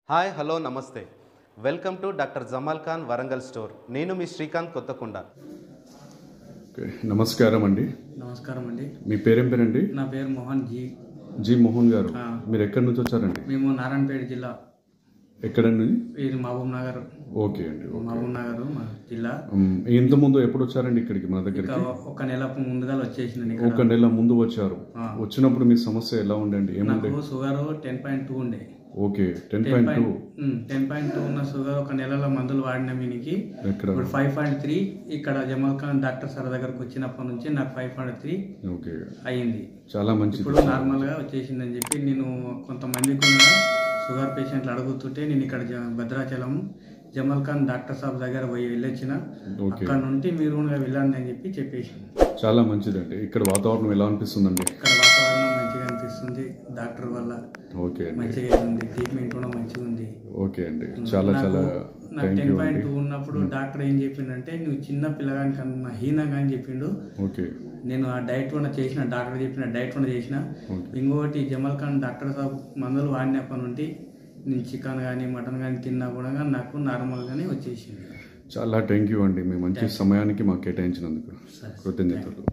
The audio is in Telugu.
హాయ్ హలో నమస్తే welcome to doctor Jamal Khan Warangal store. నేను మీ శ్రీకాంత్ కొత్తకొండ. నమస్కారం అండి. నమస్కారం అండి. మీ పేరేం పేరండి? నా పేరు మోహన్ జీ మోహన్ గారు. మీరు ఎక్కడి నుంచి వచ్చారండి? మేము నారాయణపేట జిల్లా. ఎక్కడండి? ఇది మహబూబ్ నగర్. ఓకే అండి. మహబూబ్ నగర్ మా జిల్లా. ఇంత ముందు ఎప్పుడు వచ్చారండి ఇక్కడికి మన దగ్గరికి? ఒక నెల ముందుగా వచ్చేసిందండి. ఒక నెల ముందు వచ్చారు. వచ్చినప్పుడు మీ సమస్య ఎలా ఉండండి? ఏముండే? షుగర్ 10.2 ఉండే. ఓకే, 10.2. 10.2 ఉన్న షుగర్ ఒక నెలలో మందులు వాడిన మీనికి ఇప్పుడు 5.3. ఇక్కడ జమాల్ ఖాన్ డాక్టర్ సార్ దగ్గరకు వచ్చినప్పటి నుంచి నాకు 5.3 ఓకే అయ్యింది. చాలా మంచిది. ఇప్పుడు నార్మల్ గా వచ్చేసిందని చెప్పి నేను కొంతమంది కూడా షుగర్ పేషెంట్లు అడుగుతుంటే నేను ఇక్కడ భద్రాచలం జమాల్ ఖాన్ డాక్టర్ సాబ్ దగ్గర వెళ్ళొచ్చిన. అక్కడ నుండి మీరు వెళ్ళండి అని చెప్పేసి. చాలా మంచిదండి. ఇక్కడ వాతావరణం ఎలా అనిపిస్తుందండి? ఇక్కడ వాతావరణం మంచిగా అనిపిస్తుంది. డాక్టర్ వల్ల ఓకే మంచిగా ఉంది. ట్రీట్మెంట్ కూడా మంచిగా ఉంది. ఓకే అండి. చాలా చాలా నాకు 10.2 ఉన్నప్పుడు డాక్టర్ ఏం చెప్పిండంటే నువ్వు చిన్న పిల్లగాని కన్నా హీనంగా అని చెప్పిండు. ఓకే, నేను ఆ డైట్ కూడా చేసిన, డాక్టర్ చెప్పిన డైట్ కూడా చేసిన. ఇంకొకటి జమాల్ ఖాన్ డాక్టర్ సాబ్ మందులు వాడినప్పటి నుండి నేను చికెన్ కానీ మటన్ కానీ తిన్నా కూడా నాకు నార్మల్గానే వచ్చేసింది. చాలా థ్యాంక్ యూ అండి. మీ మంచి సమయానికి మాకు కేటాయించినందుకు కృతజ్ఞతలు.